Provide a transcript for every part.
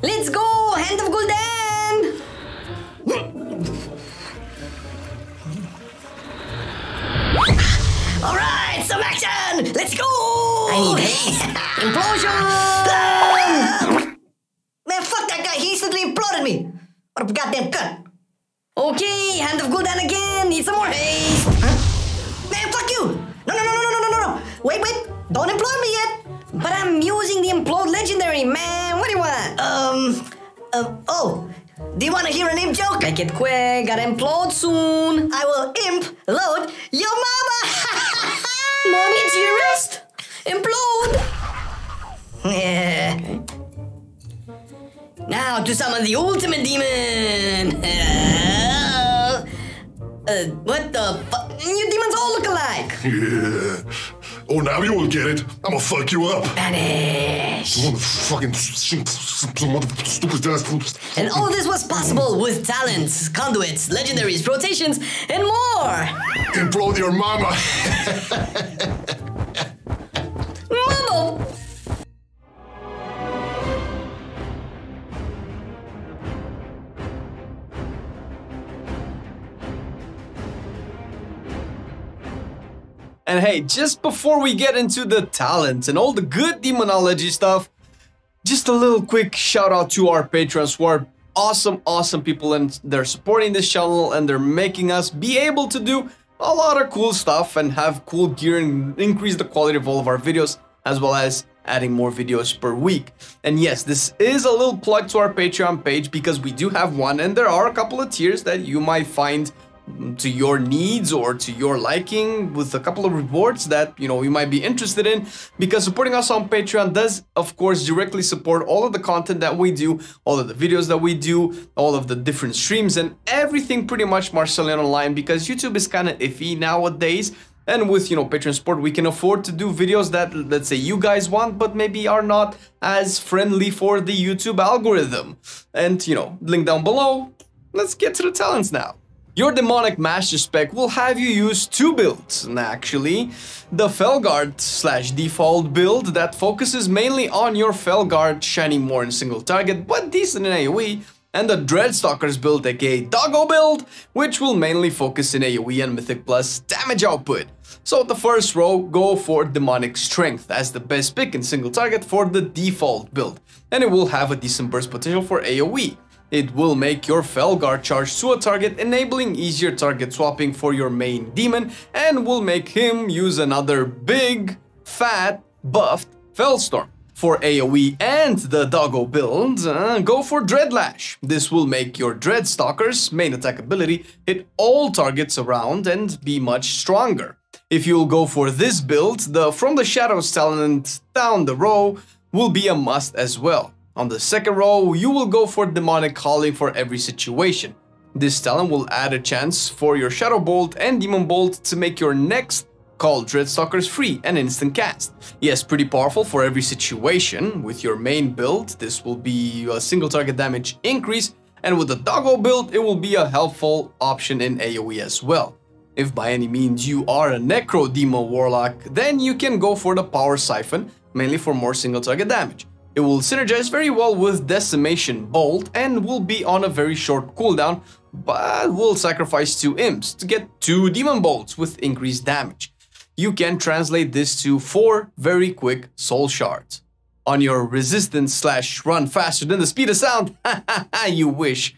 Let's go! Hand of Gul'dan! Alright, some action! Let's go! I need haste! Implosion! Man, fuck that guy! He instantly imploded me! What a goddamn cunt! Okay, Hand of Gul'dan again! Need some more haste! Huh? Man, fuck you! No! Wait! Don't implode me yet! But I'm using the implode legendary, man! What do you want? Oh! Do you want to hear an imp joke? Make it quick, gotta implode soon! I will imp-load your mama! Mommy, dearest! Implode! Yeah. Now to summon the ultimate demon! What the fuck? You demons all look alike! Yeah. Oh, now you will get it. I'm gonna fuck you up. Vanish! Fucking stupid ass. And all this was possible with talents, conduits, legendaries, rotations, and more! Implode your mama. Mama! And hey, just before we get into the talents and all the good demonology stuff, just a little quick shout out to our patrons who are awesome people, and they're supporting this channel and they're making us be able to do a lot of cool stuff and have cool gear and increase the quality of all of our videos, as well as adding more videos per week. And yes, this is a little plug to our Patreon page because we do have one, and there are a couple of tiers that you might find to your needs or to your liking, with a couple of rewards that you might be interested in, because supporting us on Patreon does of course directly support all of the content that we do, all of the videos that we do, all of the different streams and everything pretty much Marcelian Online, because YouTube is kind of iffy nowadays. And with Patreon support, we can afford to do videos that, let's say, you guys want, but maybe are not as friendly for the YouTube algorithm. And link down below. Let's get to the talents now. Your Demonic Master spec will have you use two builds, actually. The Felguard/default build that focuses mainly on your Felguard, shining more in single target, but decent in AoE, and the Dreadstalkers build, aka Doggo build, which will mainly focus in AoE and Mythic Plus damage output. So the first row, go for Demonic Strength as the best pick in single target for the default build, and it will have a decent burst potential for AoE. It will make your Felguard charge to a target, enabling easier target swapping for your main demon, and will make him use another big, fat, buffed Felstorm. For AoE and the Doggo build, go for Dreadlash. This will make your Dreadstalker's main attack ability hit all targets around and be much stronger. If you'll go for this build, the From the Shadows talent down the row will be a must as well. On the second row, you will go for Demonic Calling for every situation. This talent will add a chance for your Shadow Bolt and Demon Bolt to make your next call Dreadstalkers free and instant cast. Yes, pretty powerful for every situation. With your main build, this will be a single target damage increase, and with the Doggo build, it will be a helpful option in AoE as well. If by any means you are a Necro Demo Warlock, then you can go for the Power Siphon, mainly for more single target damage. It will synergize very well with Decimation Bolt and will be on a very short cooldown, but will sacrifice 2 imps to get 2 Demon Bolts with increased damage. You can translate this to 4 very quick Soul Shards. On your resistance/run faster than the speed of sound, you wish.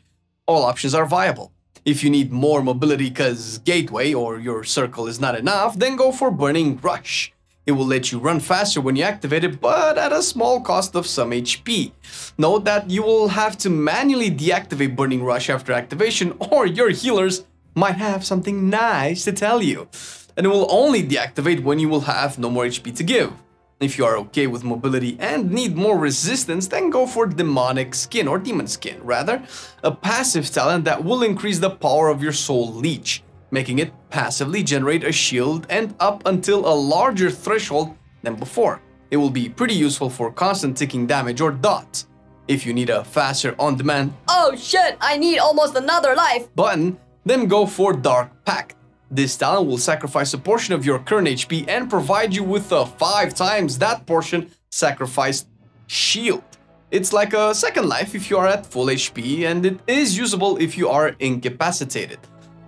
All options are viable. If you need more mobility because Gateway or your circle is not enough, then go for Burning Rush. It will let you run faster when you activate it, but at a small cost of some HP. Note that you will have to manually deactivate Burning Rush after activation, or your healers might have something nice to tell you. And it will only deactivate when you will have no more HP to give. If you are okay with mobility and need more resistance, then go for Demonic Skin, or Demon Skin rather, a passive talent that will increase the power of your Soul Leech, making it passively generate a shield and up until a larger threshold than before. It will be pretty useful for constant ticking damage or dots. If you need a faster on-demand "Oh shit, I need almost another life" button, then go for Dark Pact. This talent will sacrifice a portion of your current HP and provide you with a 5 times that portion sacrificed shield. It's like a second life if you are at full HP, and it is usable if you are incapacitated.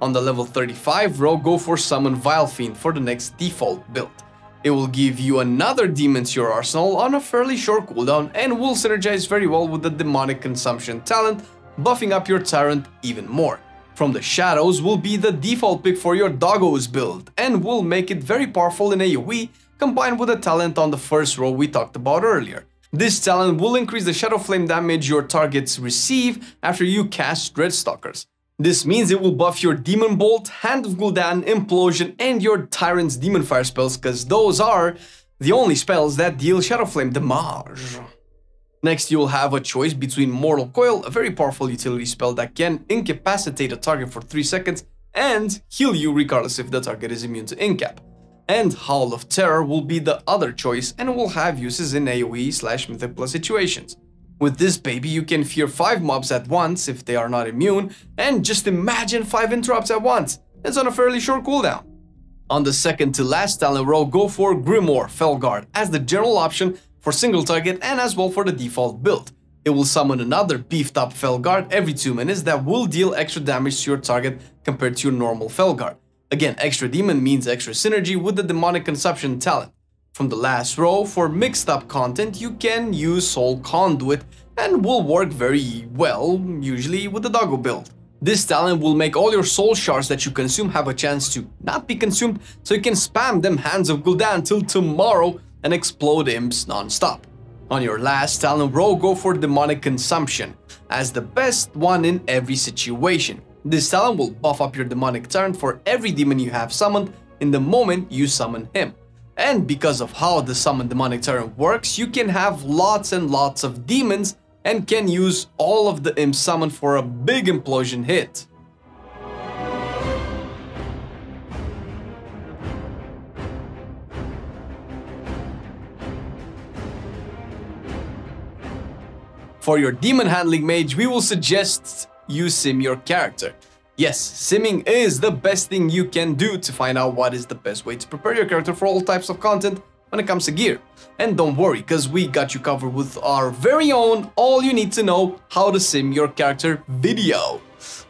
On the level 35 row, go for Summon Vile Fiend for the next default build. It will give you another demon to your arsenal on a fairly short cooldown and will synergize very well with the Demonic Consumption talent, buffing up your Tyrant even more. From the shadows will be the default pick for your Doggos build and will make it very powerful in AoE, combined with the talent on the first row we talked about earlier. This talent will increase the Shadow Flame damage your targets receive after you cast Dreadstalkers. This means it will buff your Demon Bolt, Hand of Gul'dan, Implosion, and your Tyrant's Demon Fire spells, because those are the only spells that deal Shadow Flame damage. Next, you will have a choice between Mortal Coil, a very powerful utility spell that can incapacitate a target for 3 seconds and heal you regardless if the target is immune to incap. And Howl of Terror will be the other choice and will have uses in AoE/Mythic Plus situations. With this baby, you can fear 5 mobs at once if they are not immune, and just imagine 5 interrupts at once. It's on a fairly short cooldown. On the second to last talent row, go for Grimoire Felguard as the general option for single target and as well for the default build. It will summon another beefed up Felguard every 2 minutes that will deal extra damage to your target compared to your normal Felguard. Again, extra demon means extra synergy with the Demonic Consumption talent. From the last row, for mixed up content, you can use Soul Conduit and will work very well, usually with the Doggo build. This talent will make all your soul shards that you consume have a chance to not be consumed, so you can spam them Hands of Gul'dan till tomorrow and explode imps non-stop. On your last talent row, go for Demonic Consumption as the best one in every situation. This talent will buff up your demonic tyrant for every demon you have summoned in the moment you summon him. And because of how the summon demonic tyrant works, you can have lots and lots of demons and can use all of the imps summoned for a big implosion hit. For your demon handling mage, we will suggest you sim your character. Yes, simming is the best thing you can do to find out what is the best way to prepare your character for all types of content when it comes to gear. And don't worry, because we got you covered with our very own all you need to know how to sim your character video.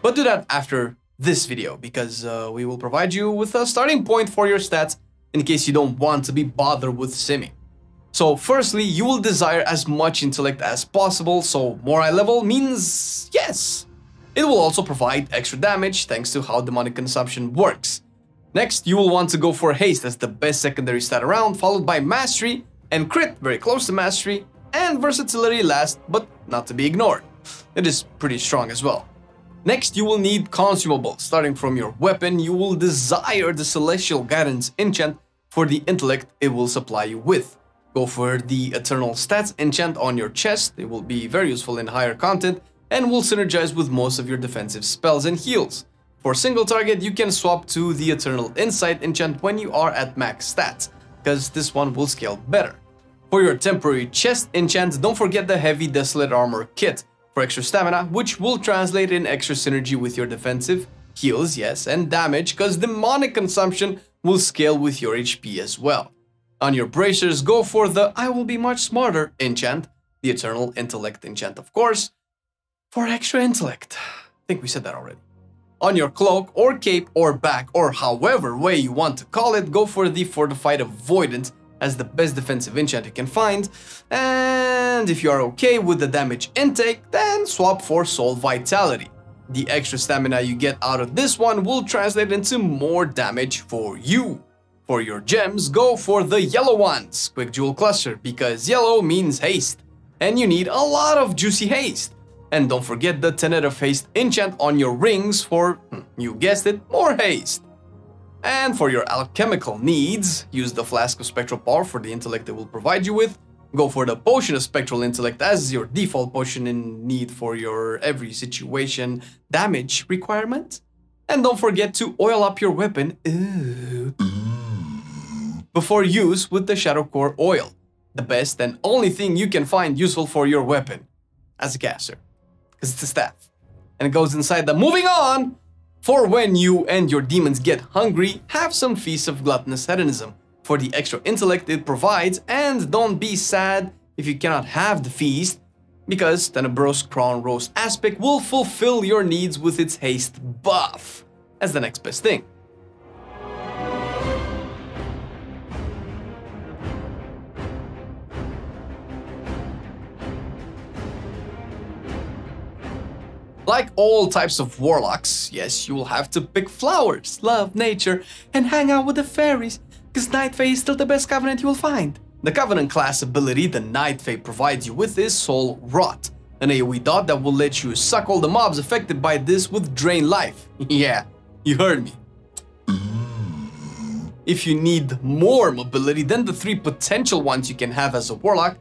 But do that after this video, because we will provide you with a starting point for your stats in case you don't want to be bothered with simming. So firstly, you will desire as much intellect as possible, so more high level means yes. It will also provide extra damage thanks to how demonic consumption works. Next, you will want to go for haste as the best secondary stat around, followed by mastery and crit, very close to mastery, and versatility last, but not to be ignored. It is pretty strong as well. Next, you will need consumables. Starting from your weapon, you will desire the Celestial Guidance enchant for the intellect it will supply you with. Go for the Eternal Stats enchant on your chest. It will be very useful in higher content and will synergize with most of your defensive spells and heals. For single target, you can swap to the Eternal Insight enchant when you are at max stats, because this one will scale better. For your temporary chest enchant, don't forget the Heavy Desolate Armor kit for extra stamina, which will translate in extra synergy with your defensive, heals, yes, and damage, because demonic consumption will scale with your HP as well. On your bracers, go for the I will be much smarter enchant, the Eternal Intellect enchant, of course, for extra intellect. I think we said that already. On your cloak or cape or back or however way you want to call it, go for the Fortified Avoidance as the best defensive enchant you can find. And if you are okay with the damage intake, then swap for Soul Vitality. The extra stamina you get out of this one will translate into more damage for you. For your gems, go for the yellow ones, Quick Jewel Cluster, because yellow means haste, and you need a lot of juicy haste. And don't forget the Tenet of Haste enchant on your rings for, you guessed it, more haste. And for your alchemical needs, use the Flask of Spectral Power for the intellect it will provide you with. Go for the Potion of Spectral Intellect as your default potion in need for your every situation damage requirement. And don't forget to oil up your weapon before use with the Shadow Core Oil, the best and only thing you can find useful for your weapon as a caster, because it's a staff, and it goes inside the moving on. For when you and your demons get hungry, have some Feast of Gluttonous Hedonism for the extra intellect it provides, and don't be sad if you cannot have the feast, because Tenebros Crown Roast Aspect will fulfill your needs with its haste buff as the next best thing. Like all types of warlocks, yes, you will have to pick flowers, love nature, and hang out with the fairies, because Night Fae is still the best covenant you will find. The Covenant class ability the Night Fae provides you with is Soul Rot, an AoE dot that will let you suck all the mobs affected by this with Drain Life. Yeah, you heard me. If you need more mobility than the 3 potential ones you can have as a warlock,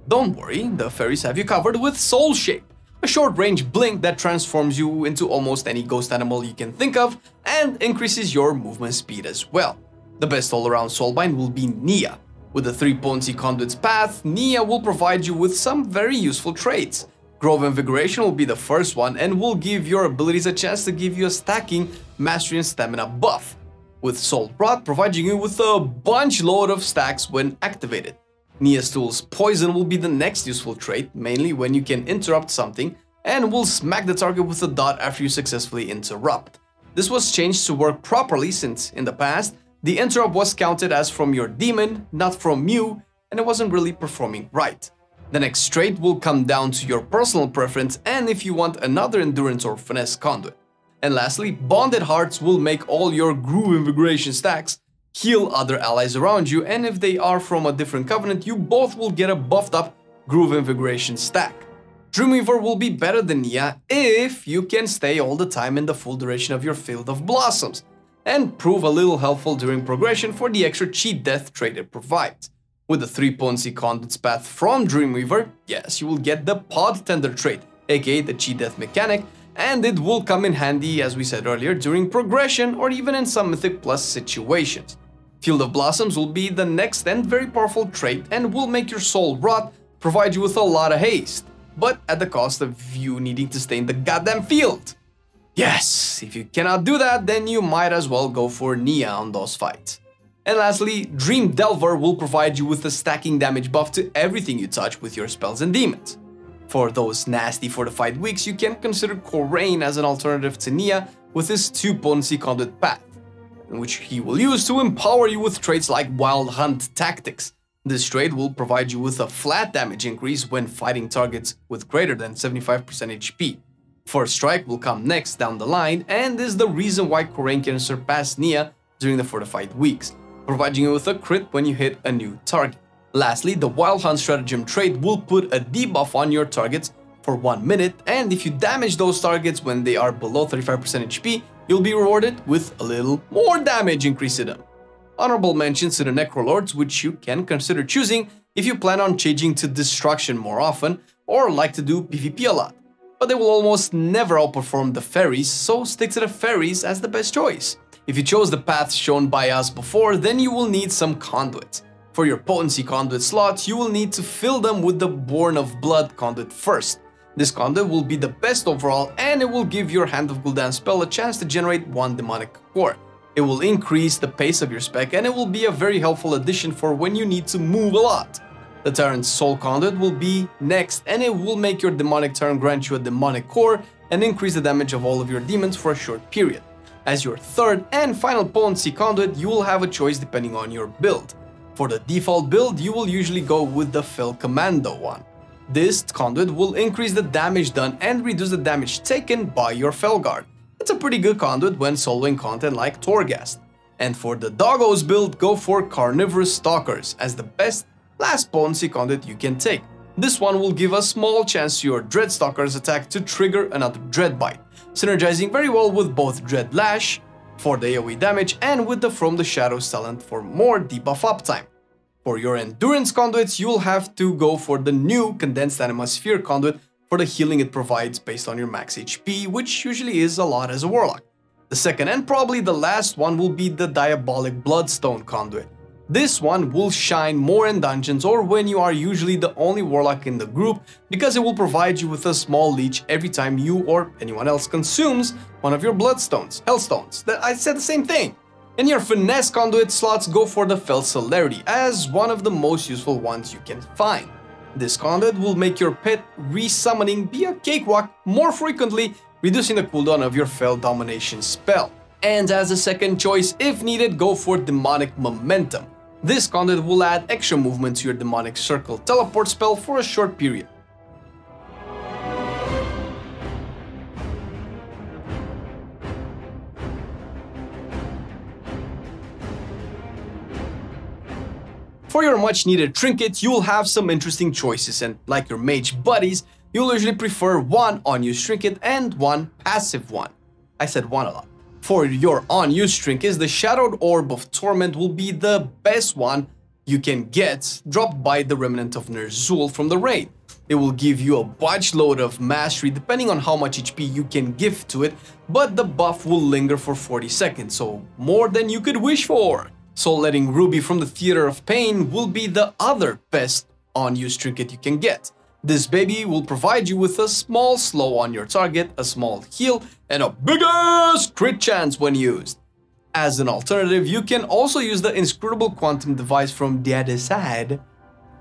don't worry, the fairies have you covered with Soul Shape, a short-range blink that transforms you into almost any ghost animal you can think of and increases your movement speed as well. The best all-around Soulbind will be Nia. With the 3 potency Conduits path, Nia will provide you with some very useful traits. Grove Invigoration will be the first one and will give your abilities a chance to give you a stacking, mastery and stamina buff, with Soul Rot providing you with a bunch load of stacks when activated. Nia's Tool's Poison will be the next useful trait, mainly when you can interrupt something, and will smack the target with a dot after you successfully interrupt. This was changed to work properly since, in the past, the interrupt was counted as from your demon, not from you, and it wasn't really performing right. The next trait will come down to your personal preference and if you want another endurance or finesse conduit. And lastly, Bonded Hearts will make all your Groove Invigoration stacks heal other allies around you, and if they are from a different covenant, you both will get a buffed up Groove Invigoration stack. Dreamweaver will be better than Nia if you can stay all the time in the full duration of your Field of Blossoms, and prove a little helpful during progression for the extra cheat death trait it provides. With the 3 potency Conduits path from Dreamweaver, yes, you will get the Pod Tender trait, aka the cheat death mechanic, and it will come in handy, as we said earlier, during progression or even in some Mythic Plus situations. Field of Blossoms will be the next and very powerful trait and will make your Soul Rot provide you with a lot of haste, but at the cost of you needing to stay in the goddamn field. Yes, if you cannot do that, then you might as well go for Nia on those fights. And lastly, Dream Delver will provide you with a stacking damage buff to everything you touch with your spells and demons. For those nasty fortified weeks, you can consider Corraine as an alternative to Nia with his 2 potency Conduit path, which he will use to empower you with traits like Wild Hunt Tactics. This trait will provide you with a flat damage increase when fighting targets with greater than 75% HP. First Strike will come next down the line and is the reason why Corraine can surpass Nia during the fortified weeks, providing you with a crit when you hit a new target. Lastly, the Wild Hunt Stratagem trait will put a debuff on your targets for 1 minute, and if you damage those targets when they are below 35% HP, you'll be rewarded with a little more damage increase in them. Honorable mentions to the Necrolords, which you can consider choosing if you plan on changing to Destruction more often or like to do PvP a lot. But they will almost never outperform the fairies, so stick to the fairies as the best choice. If you chose the paths shown by us before, then you will need some conduits. For your potency conduit slots, you will need to fill them with the Born of Blood conduit first. This conduit will be the best overall, and it will give your Hand of Gul'dan spell a chance to generate 1 demonic core. It will increase the pace of your spec, and it will be a very helpful addition for when you need to move a lot. The Tyrant's Soul conduit will be next, and it will make your demonic turn grant you a demonic core and increase the damage of all of your demons for a short period. As your third and final potency conduit, you will have a choice depending on your build. For the default build, you will usually go with the Fell Commando one. This conduit will increase the damage done and reduce the damage taken by your Felguard. It's a pretty good conduit when soloing content like Torghast. And for the Doggos build, go for Carnivorous Stalkers as the best last potency conduit you can take. This one will give a small chance to your Dreadstalker's attack to trigger another Dread Bite, synergizing very well with both Dread Lash for the AoE damage and with the From the Shadows talent for more debuff uptime. For your Endurance conduits, you'll have to go for the new Condensed Anima Sphere conduit for the healing it provides based on your max HP, which usually is a lot as a Warlock. The second and probably the last one will be the Diabolic Bloodstone conduit. This one will shine more in dungeons or when you are usually the only Warlock in the group, because it will provide you with a small leech every time you or anyone else consumes one of your Bloodstones, Hellstones. I said the same thing. In your Finesse conduit slots, go for the Fell Celerity as one of the most useful ones you can find. This conduit will make your pet resummoning be a cakewalk more frequently, reducing the cooldown of your Fel Domination spell. And as a second choice, if needed, go for Demonic Momentum. This conduit will add extra movement to your Demonic Circle teleport spell for a short period. For your much needed trinket, you'll have some interesting choices, and like your mage buddies, you'll usually prefer one on-use trinket and one passive one. I said one a lot. For your on-use trinkets, the Shadowed Orb of Torment will be the best one you can get, dropped by the Remnant of Ner'zhul from the raid. It will give you a bunch load of mastery depending on how much HP you can give to it, but the buff will linger for 40 seconds, so more than you could wish for. Soul Letting Ruby from the Theater of Pain will be the other best on-use trinket you can get. This baby will provide you with a small slow on your target, a small heal, and a big-ass crit chance when used. As an alternative, you can also use the Inscrutable Quantum device from the other side.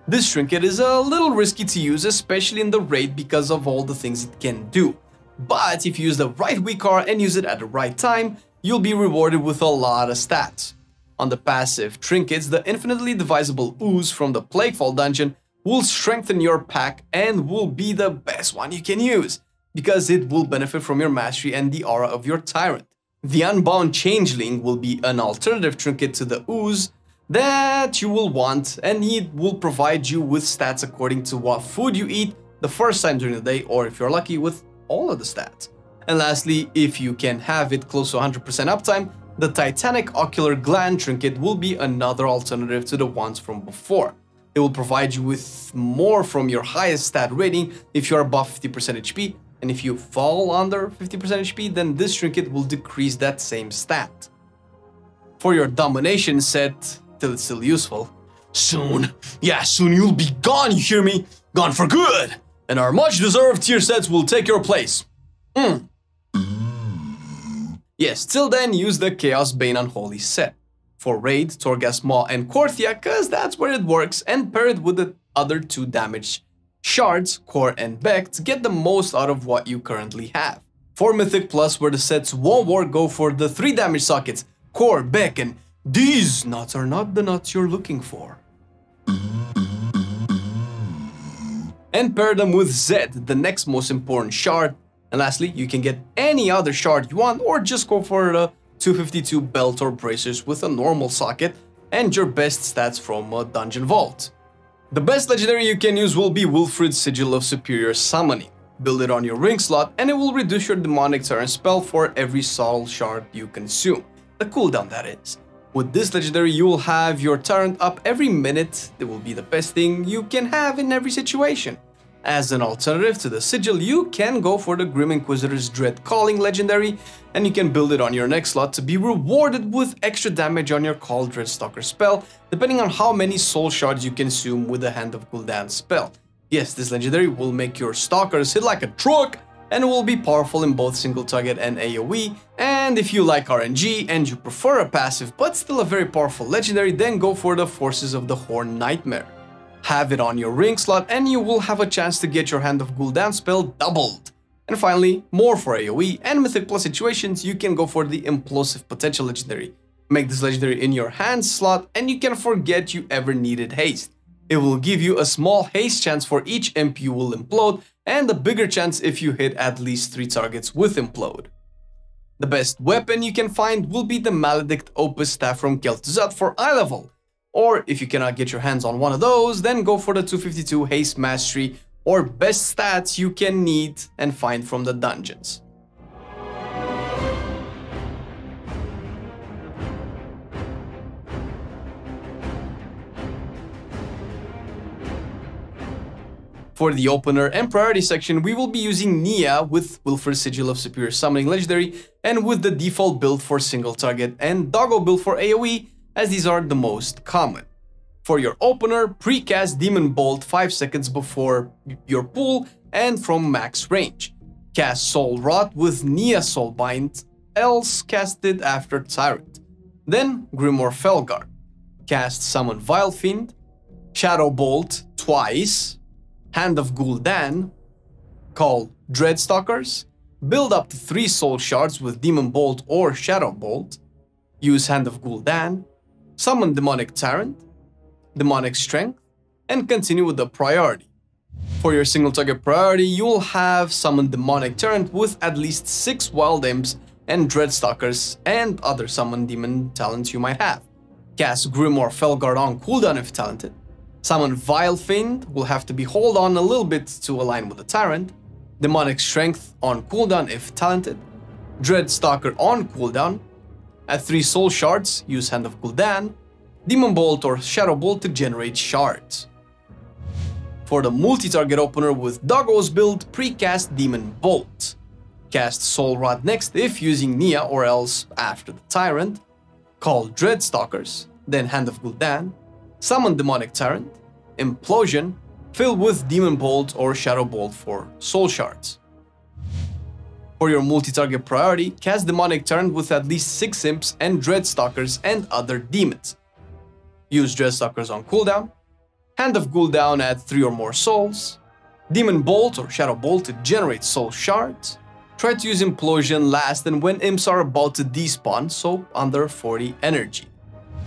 This trinket is a little risky to use, especially in the raid because of all the things it can do. But if you use the right weak card and use it at the right time, you'll be rewarded with a lot of stats. On the passive trinkets, the Infinitely Divisible Ooze from the Plaguefall dungeon will strengthen your pack and will be the best one you can use, because it will benefit from your mastery and the aura of your tyrant. The Unbound Changeling will be an alternative trinket to the Ooze that you will want, and it will provide you with stats according to what food you eat the first time during the day, or if you're lucky, with all of the stats. And lastly, if you can have it close to 100% uptime, the Titanic Ocular Gland trinket will be another alternative to the ones from before. It will provide you with more from your highest stat rating if you are above 50% HP, and if you fall under 50% HP, then this trinket will decrease that same stat. For your Domination set, till it's still useful, soon you'll be gone, you hear me? Gone for good! And our much-deserved tier sets will take your place. Yes, till then, use the Chaos Bane Unholy set. For Raid, Torghast Maw, and Korthia, cause that's where it works, and pair it with the other two damage shards, Core and Beck, to get the most out of what you currently have. For Mythic Plus, where the sets won't work, go for the 3 damage sockets, Core, Beck, and these nuts are not the nuts you're looking for. And pair them with Zed, the next most important shard. And lastly, you can get any other shard you want, or just go for the 252 belt or bracers with a normal socket and your best stats from a dungeon vault. The best legendary you can use will be Wilfrid's Sigil of Superior Summoning. Build it on your ring slot and it will reduce your demonic turn spell for every soul shard you consume. The cooldown, that is. With this legendary, you will have your turn up every minute. It will be the best thing you can have in every situation. As an alternative to the Sigil, you can go for the Grim Inquisitor's Dread Calling legendary, and you can build it on your next slot to be rewarded with extra damage on your Call Dreadstalker spell, depending on how many soul shards you consume with the Hand of Gul'dan spell. Yes, this legendary will make your stalkers hit like a truck, and it will be powerful in both single target and AoE, and if you like RNG and you prefer a passive but still a very powerful legendary, then go for the Forces of the Horn Nightmare. Have it on your ring slot and you will have a chance to get your Hand of Gul'dan spell doubled. And finally, more for AoE and Mythic Plus situations, you can go for the Implosive Potential legendary. Make this legendary in your hand slot and you can forget you ever needed haste. It will give you a small haste chance for each imp you will implode, and a bigger chance if you hit at least 3 targets with implode. The best weapon you can find will be the Maledict Opus Staff from Kel'Thuzad for eye level. Or if you cannot get your hands on one of those, then go for the 252 Haste Mastery or best stats you can need and find from the dungeons. For the opener and priority section, we will be using Nia with Wilfrid's Sigil of Superior Summoning legendary and with the default build for single target and Doggo build for AoE, as these are the most common. For your opener, precast Demon Bolt 5 seconds before your pull and from max range. Cast Soul Rot with Nia Soulbind, else cast it after Tyrant. Then Grimoire Felguard. Cast Summon Vile Fiend, Shadow Bolt twice, Hand of Gul'dan, call Dreadstalkers, build up to 3 soul shards with Demon Bolt or Shadow Bolt, use Hand of Gul'dan, summon Demonic Tyrant, Demonic Strength, and continue with the priority. For your single target priority, you'll have summon Demonic Tyrant with at least 6 Wild Imps and Dreadstalkers and other summon demon talents you might have. Cast Grim or Felguard on cooldown if talented. Summon Vile Fiend will have to be hold on a little bit to align with the Tyrant. Demonic Strength on cooldown if talented. Dreadstalker on cooldown. At 3 soul shards, use Hand of Gul'dan, Demon Bolt or Shadow Bolt to generate shards. For the multi-target opener with Doggo's build, pre-cast Demon Bolt. Cast Soul Rod next if using Nia or else after the Tyrant. Call Dreadstalkers, then Hand of Gul'dan, summon Demonic Tyrant, Implosion, fill with Demon Bolt or Shadow Bolt for soul shards. For your multi-target priority, cast Demonic Tyrant with at least 6 Imps and Dreadstalkers and other demons. Use Dreadstalkers on cooldown, Hand of Gul'dan at 3 or more souls, Demon Bolt or Shadow Bolt to generate soul shards. Try to use Implosion last and when imps are about to despawn, so under 40 energy.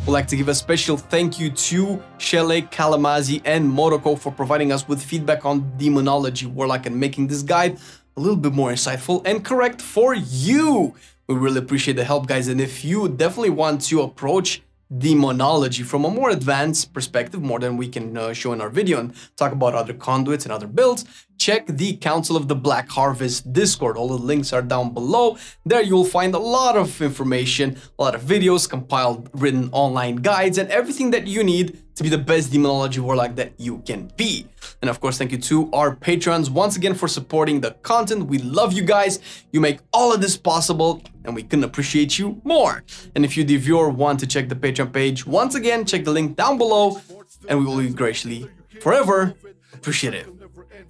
We'd like to give a special thank you to Shele, Kalamazi, and Moroko for providing us with feedback on Demonology Warlock and making this guide a little bit more insightful and correct for you. We really appreciate the help, guys, and if you definitely want to approach Demonology from a more advanced perspective, more than we can show in our video, and talk about other conduits and other builds, check the Council of the Black Harvest Discord. All the links are down below. There you'll find a lot of information, a lot of videos, compiled, written online guides, and everything that you need to be the best Demonology Warlock that you can be. And of course, thank you to our patrons once again for supporting the content. We love you guys. You make all of this possible, and we couldn't appreciate you more. And if you, the viewer, want to check the Patreon page, once again, check the link down below, and we will be graciously, forever appreciative.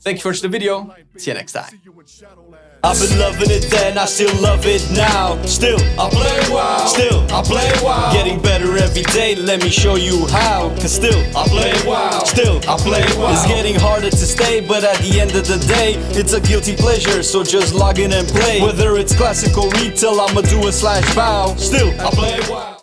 Thank you for watching the video. See you next time. I've been loving it then, I still love it now. Still, I play WoW. Still, I play WoW. Getting better every day, let me show you how. Cause still, I play WoW. Still, I play WoW. It's getting harder to stay, but at the end of the day, it's a guilty pleasure, so just log in and play. Whether it's classic or retail, I'ma do a /bow. Still, I play WoW.